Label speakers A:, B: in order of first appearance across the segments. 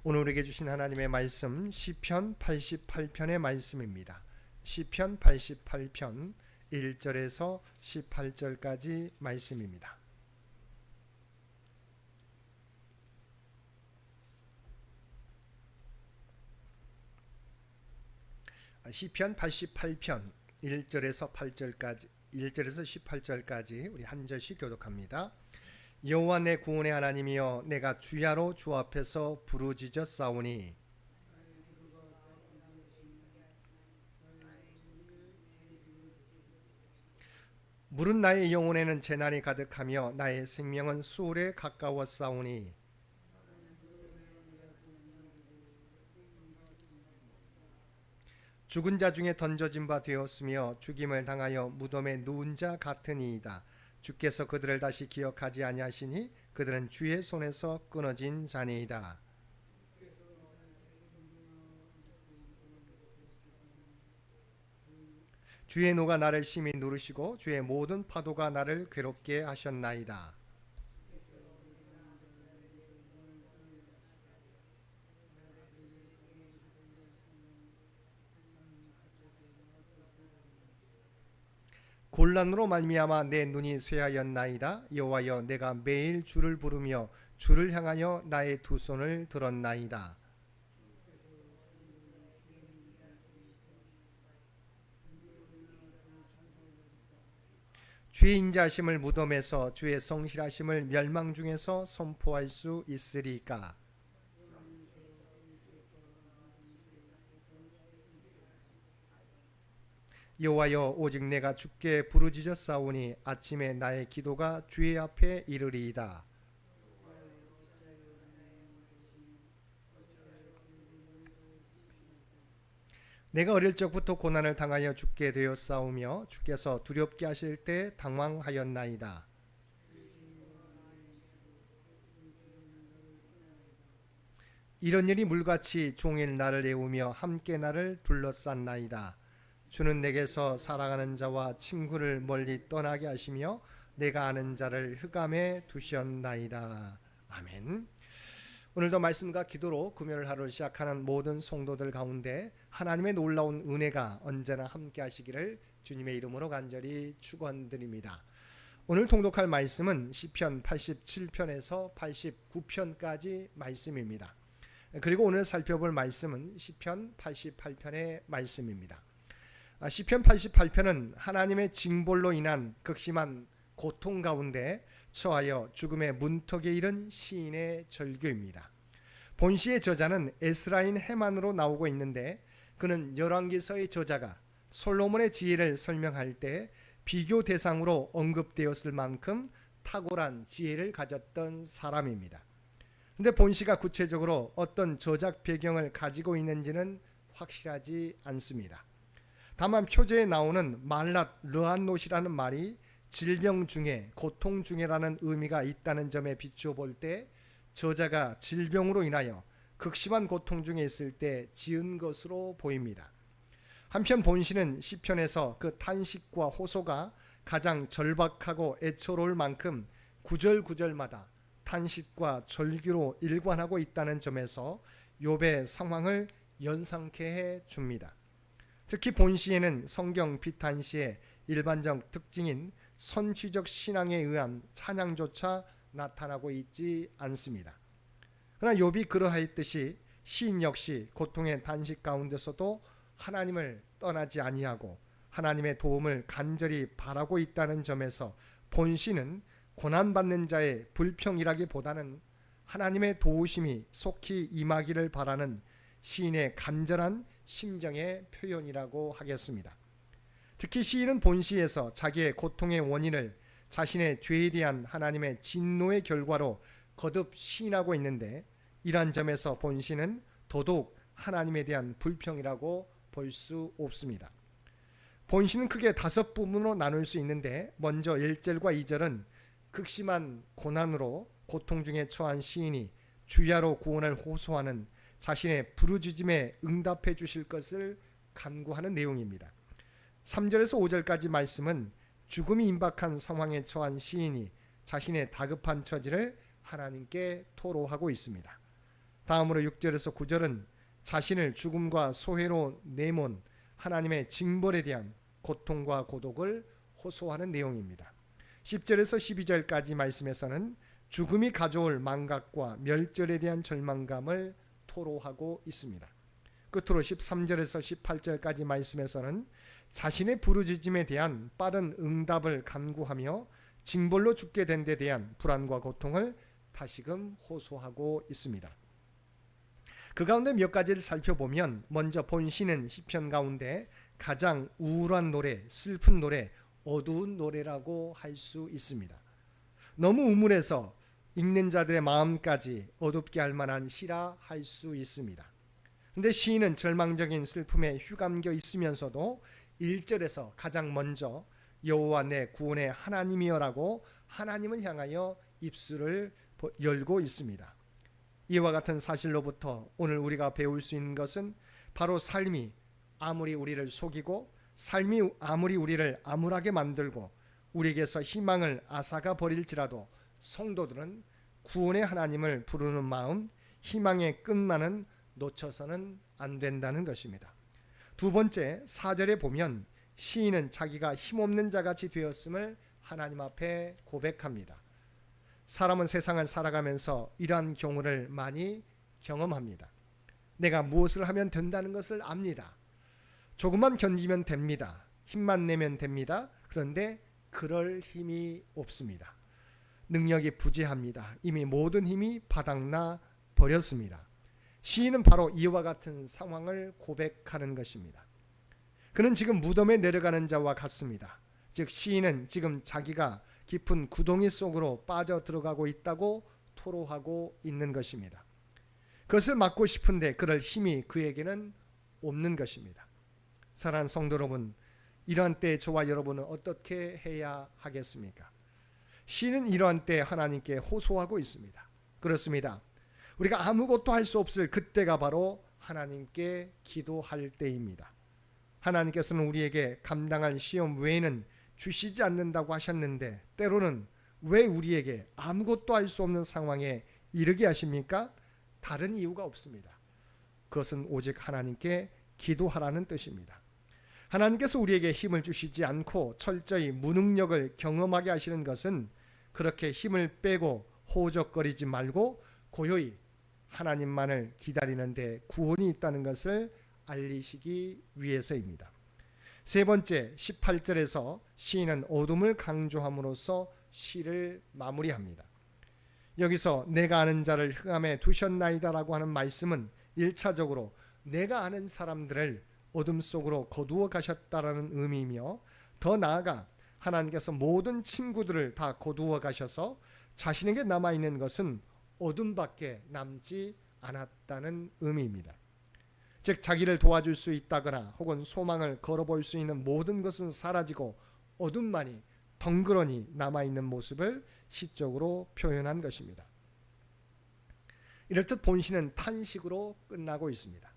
A: 오늘 우리에게 주신 하나님의 말씀 시편 88편의 말씀입니다. 시편 88편 1절에서 18절까지 말씀입니다. 시편 88편 1절에서 8절까지 1절에서 18절까지 우리 한 절씩 교독합니다. 여호와 내 구원의 하나님이여, 내가 주야로 주 앞에서 부르짖어 싸우니 물은 나의 영혼에는 재난이 가득하며 나의 생명은 수월에 가까워 싸우니 죽은 자 중에 던져진 바 되었으며 죽임을 당하여 무덤에 누운 자 같으니이다. 주께서 그들을 다시 기억하지 아니하시니 그들은 주의 손에서 끊어진 자니이다. 주의 노가 나를 심히 누르시고 주의 모든 파도가 나를 괴롭게 하셨나이다. 곤란으로 말미암아 내 눈이 쇠하였나이다. 여호와여, 내가 매일 주를 부르며 주를 향하여 나의 두 손을 들었나이다. 주의 인자하심을 무덤에서 주의 성실하심을 멸망 중에서 선포할 수 있으리까? 여호와여, 오직 내가 주께 부르짖어 싸우니 아침에 나의 기도가 주의 앞에 이르리이다. 내가 어릴 적부터 고난을 당하여 죽게 되어 싸우며 주께서 두렵게 하실 때 당황하였나이다. 이런 일이 물같이 종일 나를 애우며 함께 나를 둘러쌌나이다. 주는 내게서 살아가는 자와 친구를 멀리 떠나게 하시며 내가 아는 자를 흑암에 두셨나이다. 아멘. 오늘도 말씀과 기도로 금요일 하루를 시작하는 모든 성도들 가운데 하나님의 놀라운 은혜가 언제나 함께 하시기를 주님의 이름으로 간절히 축원드립니다. 오늘 통독할 말씀은 시편 87편에서 89편까지 말씀입니다. 그리고 오늘 살펴볼 말씀은 시편 88편의 말씀입니다. 시편 88편은 하나님의 징벌로 인한 극심한 고통 가운데 처하여 죽음의 문턱에 이른 시인의 절규입니다. 본시의 저자는 에스라인 헤만으로 나오고 있는데 그는 열왕기서의 저자가 솔로몬의 지혜를 설명할 때 비교 대상으로 언급되었을 만큼 탁월한 지혜를 가졌던 사람입니다. 그런데 본시가 구체적으로 어떤 저작 배경을 가지고 있는지는 확실하지 않습니다. 다만 표제에 나오는 말랏 르한롯이라는 말이 질병 중에 고통 중에라는 의미가 있다는 점에 비추어 볼 때 저자가 질병으로 인하여 극심한 고통 중에 있을 때 지은 것으로 보입니다. 한편 본시는 시편에서 그 탄식과 호소가 가장 절박하고 애처로울 만큼 구절구절마다 탄식과 절규로 일관하고 있다는 점에서 욥의 상황을 연상케 해 줍니다. 특히 본시에는 성경 비탄시의 일반적 특징인 선취적 신앙에 의한 찬양조차 나타나고 있지 않습니다. 그러나 욥이 그러하였듯이 시인 역시 고통의 단식 가운데서도 하나님을 떠나지 아니하고 하나님의 도움을 간절히 바라고 있다는 점에서 본시는 고난받는 자의 불평이라기보다는 하나님의 도우심이 속히 임하기를 바라는 시인의 간절한 심정의 표현이라고 하겠습니다. 특히 시인은 본시에서 자기의 고통의 원인을 자신의 죄에 대한 하나님의 진노의 결과로 거듭 시인하고 있는데 이러한 점에서 본시는 더더욱 하나님에 대한 불평이라고 볼 수 없습니다. 본시는 크게 5부분으로 나눌 수 있는데 먼저 1절과 2절은 극심한 고난으로 고통 중에 처한 시인이 주야로 구원을 호소하는 자신의 부르짖음에 응답해 주실 것을 간구하는 내용입니다. 3절에서 5절까지 말씀은 죽음이 임박한 상황에 처한 시인이 자신의 다급한 처지를 하나님께 토로하고 있습니다. 다음으로 6절에서 9절은 자신을 죽음과 소회로 내몬 하나님의 징벌에 대한 고통과 고독을 호소하는 내용입니다. 10절에서 12절까지 말씀에서는 죽음이 가져올 망각과 멸절에 대한 절망감을 토로하고 있습니다. 끝으로 13절에서 18절까지 말씀에서는 자신의 부르짖음에 대한 빠른 응답을 간구하며 징벌로 죽게 된 데 대한 불안과 고통을 다시금 호소하고 있습니다. 그 가운데 몇 가지를 살펴보면 먼저 본시는 시편 가운데 가장 우울한 노래, 슬픈 노래, 어두운 노래라고 할 수 있습니다. 너무 우물해서 읽는 자들의 마음까지 어둡게 할 만한 시라 할 수 있습니다. 그런데 시인은 절망적인 슬픔에 휘감겨 있으면서도 1절에서 가장 먼저 여호와 내 구원의 하나님이여라고 하나님을 향하여 입술을 열고 있습니다. 이와 같은 사실로부터 오늘 우리가 배울 수 있는 것은 바로 삶이 아무리 우리를 속이고 삶이 아무리 우리를 암울하게 만들고 우리에게서 희망을 앗아가 버릴지라도 성도들은 구원의 하나님을 부르는 마음, 희망의 끝만은 놓쳐서는 안 된다는 것입니다. 두 번째, 4절에 보면 시인은 자기가 힘없는 자같이 되었음을 하나님 앞에 고백합니다. 사람은 세상을 살아가면서 이러한 경우를 많이 경험합니다. 내가 무엇을 하면 된다는 것을 압니다. 조금만 견디면 됩니다. 힘만 내면 됩니다. 그런데 그럴 힘이 없습니다. 능력이 부재합니다. 이미 모든 힘이 바닥나 버렸습니다. 시인은 바로 이와 같은 상황을 고백하는 것입니다. 그는 지금 무덤에 내려가는 자와 같습니다. 즉 시인은 지금 자기가 깊은 구덩이 속으로 빠져 들어가고 있다고 토로하고 있는 것입니다. 그것을 막고 싶은데 그럴 힘이 그에게는 없는 것입니다. 사랑하는 성도 여러분, 이러한 때에 저와 여러분은 어떻게 해야 하겠습니까? 시인은 이러한 때에 하나님께 호소하고 있습니다. 그렇습니다. 우리가 아무것도 할 수 없을 그때가 바로 하나님께 기도할 때입니다. 하나님께서는 우리에게 감당할 시험 외에는 주시지 않는다고 하셨는데 때로는 왜 우리에게 아무것도 할 수 없는 상황에 이르게 하십니까? 다른 이유가 없습니다. 그것은 오직 하나님께 기도하라는 뜻입니다. 하나님께서 우리에게 힘을 주시지 않고 철저히 무능력을 경험하게 하시는 것은 그렇게 힘을 빼고 호적거리지 말고 고요히 하나님만을 기다리는 데 구원이 있다는 것을 알리시기 위해서입니다. 세 번째, 18절에서 시인은 어둠을 강조함으로써 시를 마무리합니다. 여기서 내가 아는 자를 흑암에 두셨나이다라고 하는 말씀은 1차적으로 내가 아는 사람들을 어둠 속으로 거두어 가셨다라는 의미이며, 더 나아가 하나님께서 모든 친구들을 다 거두어 가셔서 자신에게 남아있는 것은 어둠밖에 남지 않았다는 의미입니다. 즉 자기를 도와줄 수 있다거나 혹은 소망을 걸어볼 수 있는 모든 것은 사라지고 어둠만이 덩그러니 남아있는 모습을 시적으로 표현한 것입니다. 이렇듯 본시는 탄식으로 끝나고 있습니다.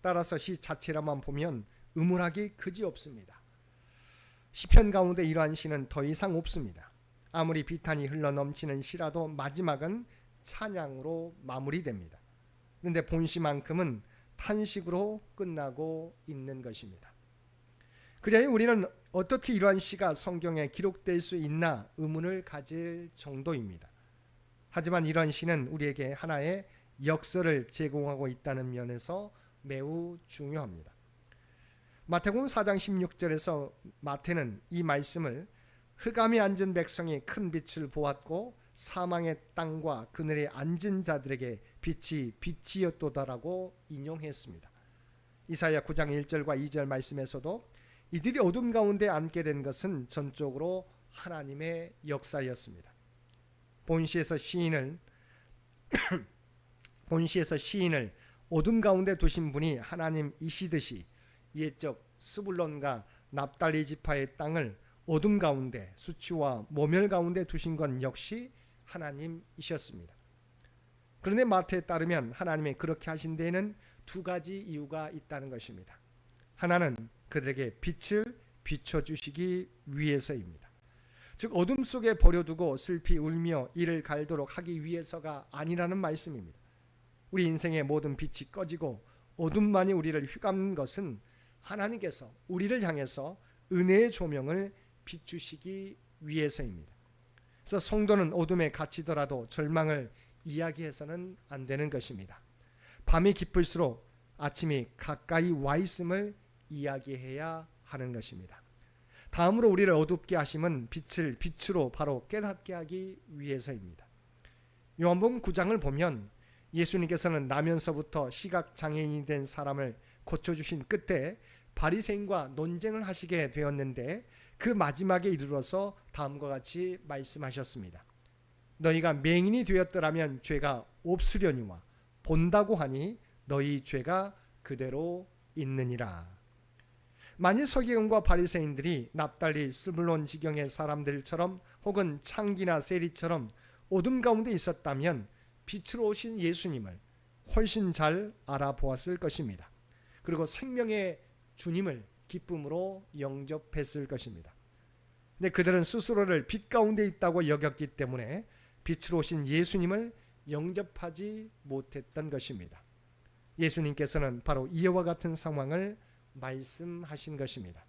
A: 따라서 시 자체로만 보면 음울하기 그지없습니다. 시편 가운데 이러한 시는 더 이상 없습니다. 아무리 비탄이 흘러넘치는 시라도 마지막은 찬양으로 마무리됩니다. 그런데 본시만큼은 탄식으로 끝나고 있는 것입니다. 그래야 우리는 어떻게 이러한 시가 성경에 기록될 수 있나 의문을 가질 정도입니다. 하지만 이러한 시는 우리에게 하나의 역설을 제공하고 있다는 면에서 매우 중요합니다. 마태복음 4장 16절에서 마태는 이 말씀을 흑암에 앉은 백성이 큰 빛을 보았고 사망의 땅과 그늘에 앉은 자들에게 빛이 빛이었도다라고 인용했습니다. 이사야 9장 1절과 2절 말씀에서도 이들이 어둠 가운데 앉게 된 것은 전적으로 하나님의 역사였습니다. 본시에서 시인을 어둠 가운데 두신 분이 하나님이시듯이 옛적 스불론과 납달리 지파의 땅을 어둠 가운데 수치와 모멸 가운데 두신 건 역시 하나님이셨습니다. 그런데 마태에 따르면 하나님이 그렇게 하신 데에는 두 가지 이유가 있다는 것입니다. 하나는 그들에게 빛을 비춰주시기 위해서입니다. 즉 어둠 속에 버려두고 슬피 울며 이를 갈도록 하기 위해서가 아니라는 말씀입니다. 우리 인생의 모든 빛이 꺼지고 어둠만이 우리를 휘감는 것은 하나님께서 우리를 향해서 은혜의 조명을 비추시기 위해서입니다. 그래서 성도는 어둠에 갇히더라도 절망을 이야기해서는 안 되는 것입니다. 밤이 깊을수록 아침이 가까이 와 있음을 이야기해야 하는 것입니다. 다음으로 우리를 어둡게 하심은 빛을 빛으로 바로 깨닫게 하기 위해서입니다. 요한복음 9장을 보면 예수님께서는 나면서부터 시각장애인이 된 사람을 고쳐주신 끝에 바리새인과 논쟁을 하시게 되었는데 그 마지막에 이르러서 다음과 같이 말씀하셨습니다. 너희가 맹인이 되었더라면 죄가 없으려니와 본다고 하니 너희 죄가 그대로 있느니라. 만일 서기관과 바리새인들이 납달리 스불론 지경의 사람들처럼 혹은 창기나 세리처럼 어둠 가운데 있었다면 빛으로 오신 예수님을 훨씬 잘 알아보았을 것입니다. 그리고 생명의 주님을 기쁨으로 영접했을 것입니다. 근데 그들은 스스로를 빛 가운데 있다고 여겼기 때문에 빛으로 오신 예수님을 영접하지 못했던 것입니다. 예수님께서는 바로 이와 같은 상황을 말씀하신 것입니다.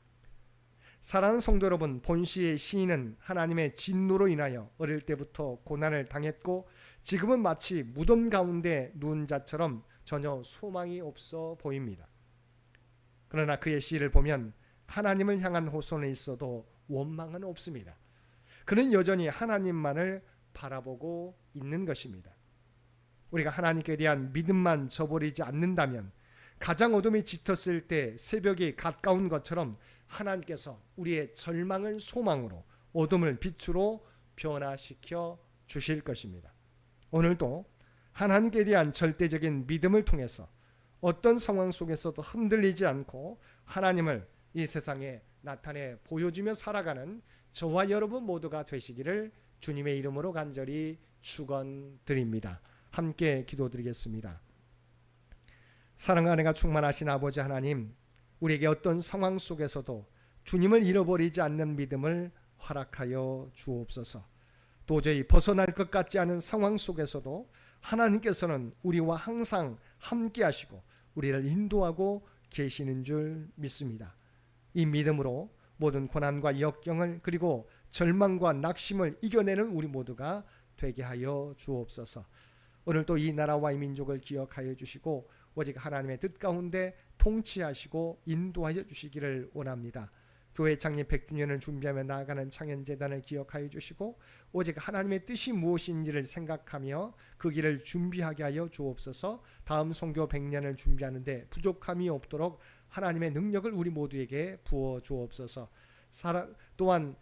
A: 사랑하는 성도 여러분, 본시의 시인은 하나님의 진노로 인하여 어릴 때부터 고난을 당했고 지금은 마치 무덤 가운데 누운 자처럼 전혀 소망이 없어 보입니다. 그러나 그의 시를 보면 하나님을 향한 호소는 있어도 원망은 없습니다. 그는 여전히 하나님만을 바라보고 있는 것입니다. 우리가 하나님께 대한 믿음만 저버리지 않는다면 가장 어둠이 짙었을 때 새벽이 가까운 것처럼 하나님께서 우리의 절망을 소망으로 어둠을 빛으로 변화시켜 주실 것입니다. 오늘도 하나님께 대한 절대적인 믿음을 통해서 어떤 상황 속에서도 흔들리지 않고 하나님을 이 세상에 나타내 보여주며 살아가는 저와 여러분 모두가 되시기를 주님의 이름으로 간절히 축원드립니다. 함께 기도드리겠습니다. 사랑과 은혜가 충만하신 아버지 하나님, 우리에게 어떤 상황 속에서도 주님을 잃어버리지 않는 믿음을 허락하여 주옵소서. 도저히 벗어날 것 같지 않은 상황 속에서도 하나님께서는 우리와 항상 함께 하시고 우리를 인도하고 계시는 줄 믿습니다. 이 믿음으로 모든 고난과 역경을 그리고 절망과 낙심을 이겨내는 우리 모두가 되게 하여 주옵소서. 오늘도 이 나라와 이 민족을 기억하여 주시고 오직 하나님의 뜻 가운데 통치하시고 인도하여 주시기를 원합니다. 교회 창립 100주년을 준비하며 나아가는 창현재단을 기억하여 주시고 오직 하나님의 뜻이 무엇인지를 생각하며 그 길을 준비하게 하여 주옵소서. 다음 선교 100년을 준비하는데 부족함이 없도록 하나님의 능력을 우리 모두에게 부어 주옵소서. 또한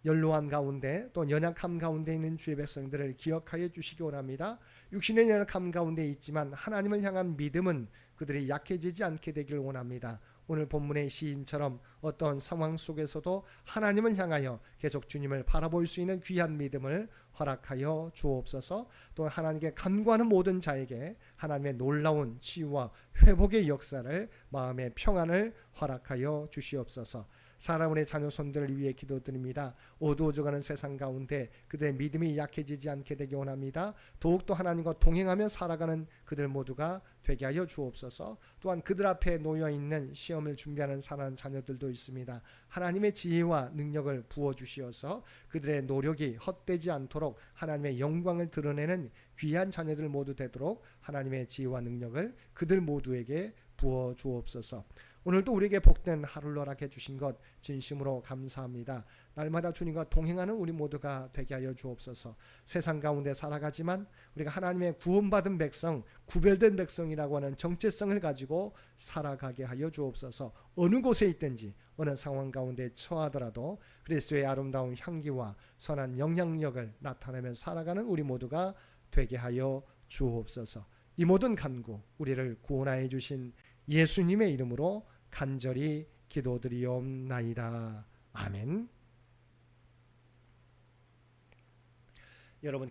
A: 연로한 가운데 또 연약함 가운데 있는 주의 백성들을 기억하여 주시기 원합니다. 육신의 연약함 가운데 있지만 하나님을 향한 믿음은 그들이 약해지지 않게 되길 원합니다. 오늘 본문의 시인처럼 어떤 상황 속에서도 하나님을 향하여 계속 주님을 바라볼 수 있는 귀한 믿음을 허락하여 주옵소서. 또 하나님께 간구하는 모든 자에게 하나님의 놀라운 치유와 회복의 역사를, 마음의 평안을 허락하여 주시옵소서. 사랑하는 자녀 손들을 위해 기도드립니다. 어두워져가는 세상 가운데 그들의 믿음이 약해지지 않게 되기 원합니다. 더욱더 하나님과 동행하며 살아가는 그들 모두가 되게 하여 주옵소서. 또한 그들 앞에 놓여있는 시험을 준비하는 사랑하는 자녀들도 있습니다. 하나님의 지혜와 능력을 부어주시어서 그들의 노력이 헛되지 않도록 하나님의 영광을 드러내는 귀한 자녀들 모두 되도록 하나님의 지혜와 능력을 그들 모두에게 부어주옵소서. 오늘도 우리에게 복된 하루를 허락해 주신 것 진심으로 감사합니다. 날마다 주님과 동행하는 우리 모두가 되게 하여 주옵소서. 세상 가운데 살아가지만 우리가 하나님의 구원받은 백성, 구별된 백성이라고 하는 정체성을 가지고 살아가게 하여 주옵소서. 어느 곳에 있든지 어느 상황 가운데 처하더라도 그리스도의 아름다운 향기와 선한 영향력을 나타내며 살아가는 우리 모두가 되게 하여 주옵소서. 이 모든 간구 우리를 구원하여 주신 예수님의 이름으로 간절히 기도드리옵나이다. 아멘. 여러분